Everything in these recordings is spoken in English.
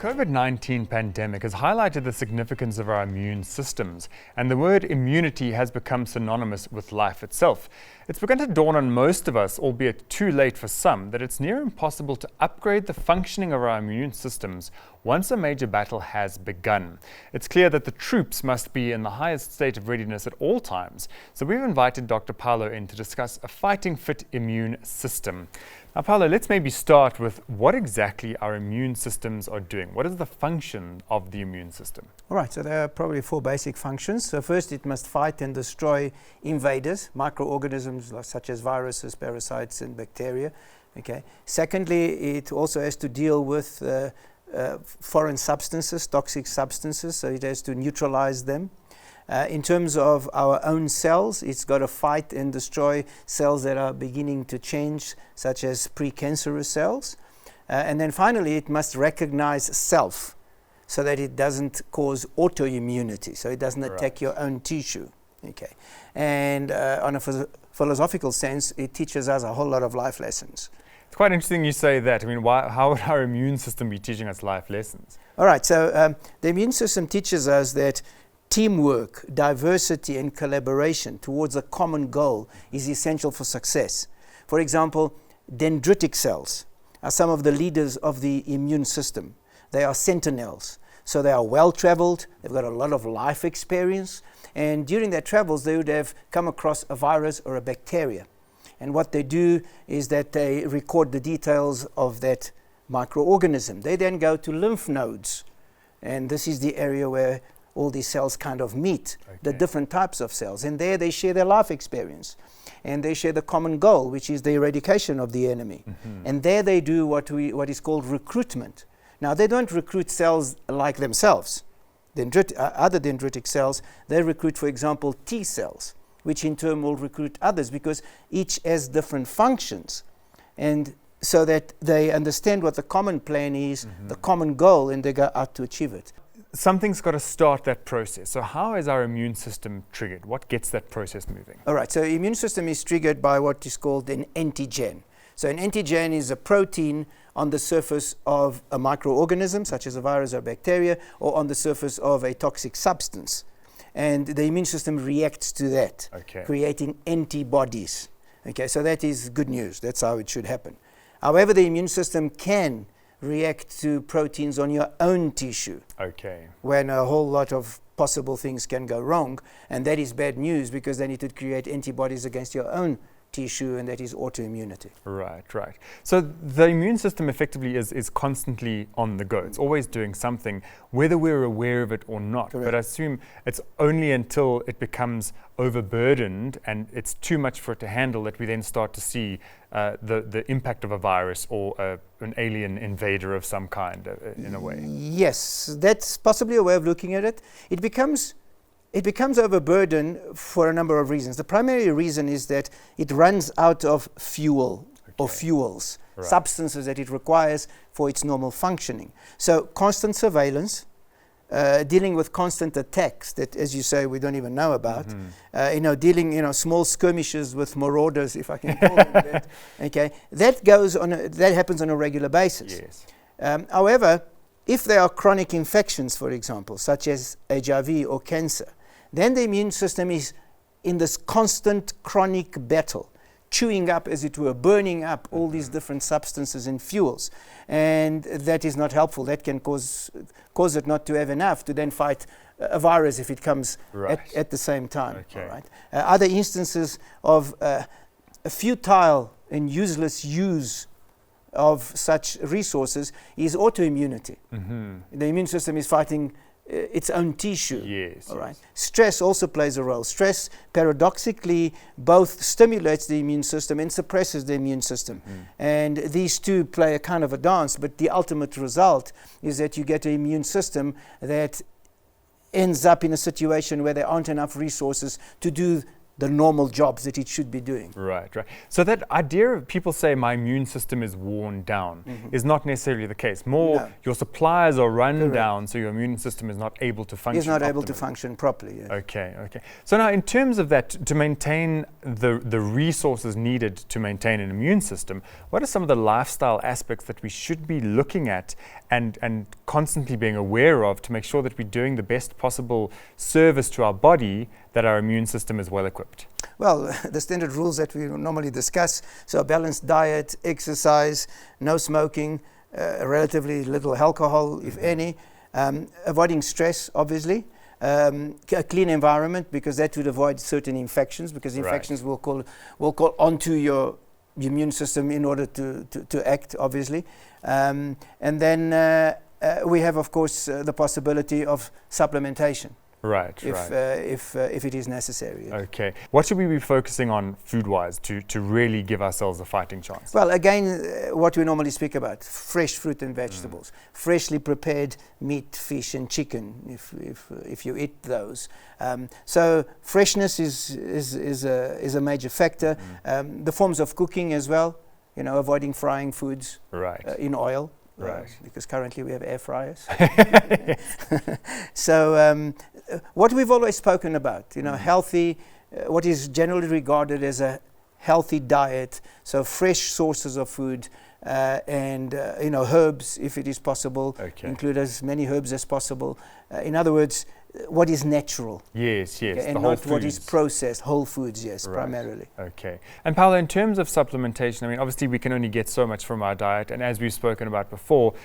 COVID-19 pandemic has highlighted the significance of our immune systems, and the word immunity has become synonymous with life itself. It's begun to dawn on most of us, albeit too late for some, that it's near impossible to upgrade the functioning of our immune systems once a major battle has begun. It's clear that the troops must be in the highest state of readiness at all times, so we've invited Dr. Paulo in to discuss a fighting fit immune system. Now, Paulo, let's maybe start with what exactly our immune systems are doing. What is the function of the immune system? All right, so there are probably four basic functions. So first, it must fight and destroy invaders, microorganisms such as viruses, parasites, and bacteria. Okay. Secondly, it also has to deal with foreign substances, toxic substances, so it has to neutralize them. In terms of our own cells, it's got to fight and destroy cells that are beginning to change, such as precancerous cells. And then finally, it must recognize self so that it doesn't cause autoimmunity, so it doesn't attack your own tissue. Okay. And on a philosophical sense, it teaches us a whole lot of life lessons. It's quite interesting you say that. I mean, how would our immune system be teaching us life lessons? All right, so the immune system teaches us that teamwork, diversity, and collaboration towards a common goal is essential for success. For example, dendritic cells are some of the leaders of the immune system. They are sentinels, so they are well-traveled, they've got a lot of life experience, and during their travels they would have come across a virus or a bacteria. And what they do is that they record the details of that microorganism. They then go to lymph nodes, and this is the area where all these cells kind of meet, the different types of cells. And there they share their life experience. And they share the common goal, which is the eradication of the enemy. And there they do what is called recruitment. Now, they don't recruit cells like themselves. Other dendritic cells, they recruit, for example, T cells, which in turn will recruit others because each has different functions. And so that they understand what the common plan is, the common goal, and they go out to achieve it. Something's got to start that process. So how is our immune system triggered? What gets that process moving? All right, so the immune system is triggered by what is called an antigen. So an antigen is a protein on the surface of a microorganism, such as a virus or bacteria, or on the surface of a toxic substance. And the immune system reacts to that, creating antibodies. Okay, so that is good news. That's how it should happen. However, the immune system can react to proteins on your own tissue. When a whole lot of possible things can go wrong, and that is bad news because then it would create antibodies against your own tissue, and that is autoimmunity. Right. So the immune system effectively is constantly on the go. It's always doing something, whether we're aware of it or not. Correct. But I assume it's only until it becomes overburdened and it's too much for it to handle that we then start to see the impact of a virus or an alien invader of some kind in a way. Yes, that's possibly a way of looking at it. It becomes overburdened for a number of reasons. The primary reason is that it runs out of fuel or fuels, substances that it requires for its normal functioning. So constant surveillance, dealing with constant attacks that, as you say, we don't even know about, dealing, small skirmishes with marauders, if I can call them that. Okay, that happens on a regular basis. Yes. However, if there are chronic infections, for example, such as HIV or cancer, then the immune system is in this constant chronic battle, chewing up, as it were, burning up all these different substances and fuels. And that is not helpful. That can cause it not to have enough to then fight a virus if it comes at the same time. All right. Other instances of a futile and useless use of such resources is autoimmunity. The immune system is fighting its own tissue. Yes. All right. Stress also plays a role. Stress, paradoxically, both stimulates the immune system and suppresses the immune system. And these two play a kind of a dance, but the ultimate result is that you get an immune system that ends up in a situation where there aren't enough resources to do the normal jobs that it should be doing. Right, right. So that idea of people say my immune system is worn down is not necessarily the case. More, No. your supplies are run Correct. down, so your immune system is not able to function. It's not able to optimally. function properly. Yeah. Okay, okay. So now in terms of that, to maintain the resources needed to maintain an immune system, what are some of the lifestyle aspects that we should be looking at and constantly being aware of to make sure that we're doing the best possible service to our body, that our immune system is well equipped? Well, the standard rules that we normally discuss, so a balanced diet, exercise, no smoking, relatively little alcohol, if any, avoiding stress, obviously, a clean environment, because that would avoid certain infections, because infections will call onto your immune system in order to act, obviously. And then we have, of course, the possibility of supplementation. Right, if it is necessary. Okay. What should we be focusing on food-wise to really give ourselves a fighting chance? Well, again, what we normally speak about, fresh fruit and vegetables, freshly prepared meat, fish and chicken, if you eat those. So freshness is a major factor. The forms of cooking as well, avoiding frying foods in oil. Right. Because currently we have air fryers. So what we've always spoken about, healthy, what is generally regarded as a healthy diet, so fresh sources of food, and herbs, if it is possible, include as many herbs as possible. In other words, what is natural. Yes, yes. And not what is processed, whole foods, yes, primarily. Okay. And Paulo, in terms of supplementation, I mean, obviously we can only get so much from our diet, and as we've spoken about before,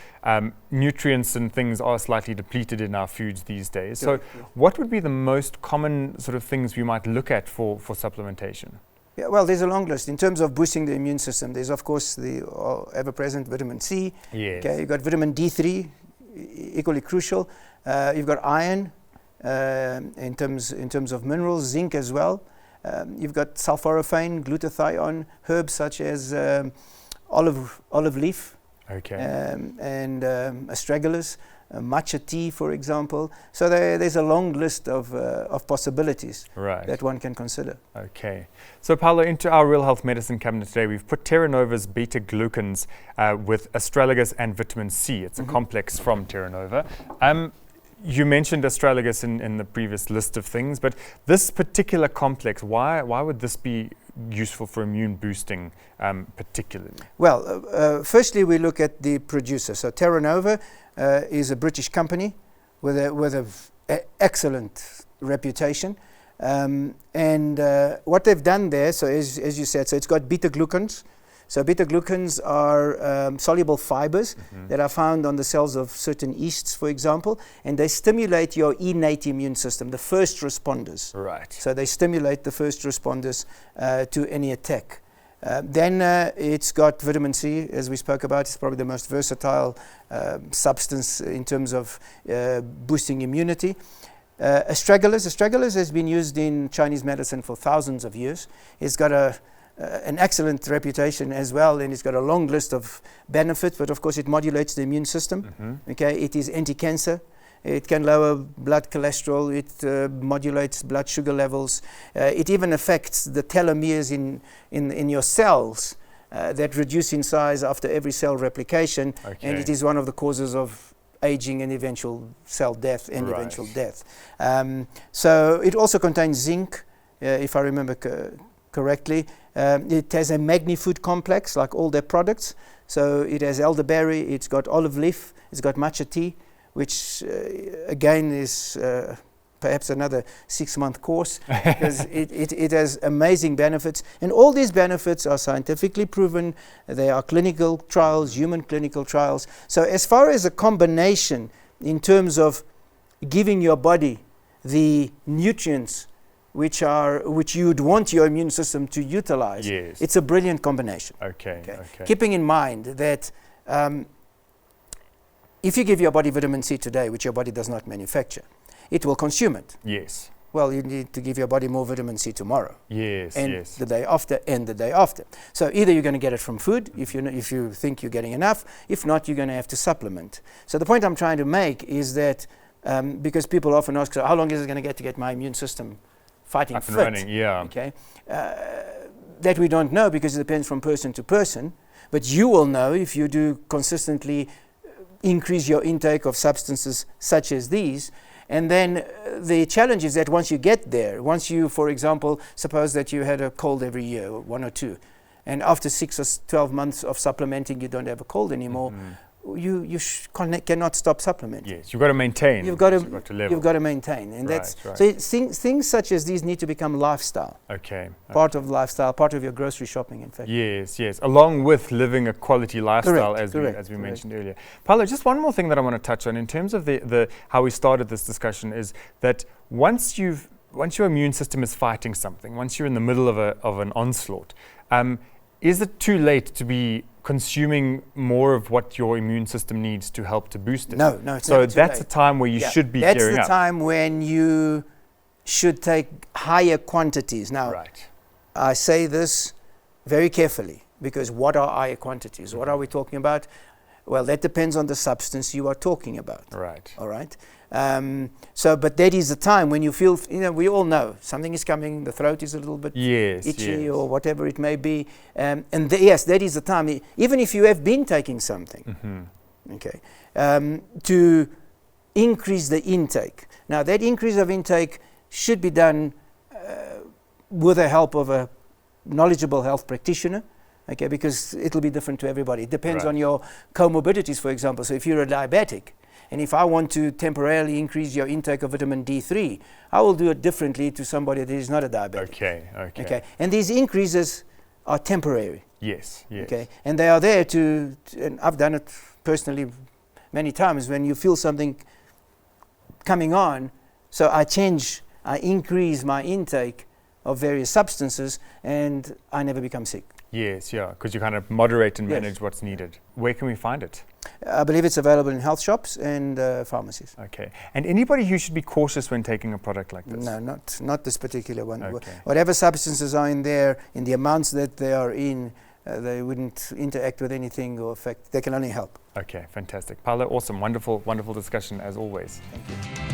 nutrients and things are slightly depleted in our foods these days. So what would be the most common sort of things we might look at for supplementation? Yeah, well, there's a long list. In terms of boosting the immune system, there's, of course, the ever-present vitamin C. Yes. Okay, you've got vitamin D3, equally crucial. You've got iron, in terms of minerals, zinc as well. You've got sulforaphane, glutathione, herbs such as olive leaf, and astragalus, matcha tea, for example. So there's a long list of possibilities that one can consider. Okay. So Paulo, into our Real Health Medicine cabinet today, we've put Terranova's beta-glucans with astragalus and vitamin C. It's a complex from Terranova. You mentioned astragalus in the previous list of things, but this particular complex, why would this be useful for immune boosting particularly? Well, firstly, we look at the producer. So Terranova is a British company with an excellent reputation. And what they've done there, so as you said, so it's got beta-glucans. So beta-glucans are soluble fibers that are found on the cells of certain yeasts, for example, and they stimulate your innate immune system, the first responders. Right. So they stimulate the first responders to any attack. Then it's got vitamin C, as we spoke about. It's probably the most versatile substance in terms of boosting immunity. Astragalus has been used in Chinese medicine for thousands of years. It's got an excellent reputation as well, and it's got a long list of benefits, but of course it modulates the immune system. Okay, it is anti-cancer. It can lower blood cholesterol. It modulates blood sugar levels. It even affects the telomeres in your cells that reduce in size after every cell replication, and it is one of the causes of aging and eventual cell death and eventual death. So it also contains zinc, if I remember correctly. It has a magni-food complex, like all their products. So it has elderberry, it's got olive leaf, it's got matcha tea, which again is perhaps another 6-month course, because it has amazing benefits. And all these benefits are scientifically proven. They are clinical trials, human clinical trials. So as far as a combination in terms of giving your body the nutrients which you would want your immune system to utilize, it's a brilliant combination. Okay. Keeping in mind that if you give your body vitamin C today, which your body does not manufacture, it will consume it. Yes. Well, you need to give your body more vitamin C tomorrow. Yes. And the day after, and the day after. So either you're going to get it from food, if you think you're getting enough. If not, you're going to have to supplement. So the point I'm trying to make is that because people often ask, so how long is it going to get my immune system fighting Up and fit. running, yeah. Okay, that we don't know because it depends from person to person. But you will know if you do consistently increase your intake of substances such as these. And then the challenge is that once you get there, once you, for example, suppose that you had a cold every year, 1 or 2, and after 6 or 12 months of supplementing, you don't have a cold anymore. You cannot stop supplementing. Yes, you've got to maintain. You've got to level. You've got to maintain, and Right, that's right. so. Things such as these need to become lifestyle, Okay. part of lifestyle, part of your grocery shopping. In fact, Yes, yes. Along with living a quality lifestyle, Correct, as we correct. mentioned earlier. Paulo, just one more thing that I want to touch on in terms of the how we started this discussion is that once your immune system is fighting something, once you're in the middle of an onslaught, is it too late to be consuming more of what your immune system needs to help to boost it? No, it's so never too that's late. a time where you should be That's gearing the up. time when you should take higher quantities. Now, Right. I say this very carefully because what are higher quantities? What are we talking about? Well, that depends on the substance you are talking about. Right. All right. But that is the time when you feel, we all know something is coming, the throat is a little bit itchy Yes. or whatever it may be. Yes, that is the time, even if you have been taking something, okay, to increase the intake. Now, that increase of intake should be done with the help of a knowledgeable health practitioner. Okay, because it'll be different to everybody. It depends Right. on your comorbidities, for example. So if you're a diabetic, and if I want to temporarily increase your intake of vitamin D3, I will do it differently to somebody that is not a diabetic. Okay. And these increases are temporary. Yes. Okay, and they are there and I've done it personally many times when you feel something coming on. So I increase my intake of various substances, and I never become sick. Yes, yeah, because you kind of moderate and Yes. manage what's needed. Where can we find it? I believe it's available in health shops and pharmacies. Okay. And anybody who should be cautious when taking a product like this? No, not this particular one. Okay. Whatever substances are in there, in the amounts that they are in, they wouldn't interact with anything or affect. They can only help. Okay, fantastic. Paulo, awesome. Wonderful discussion as always. Thank you.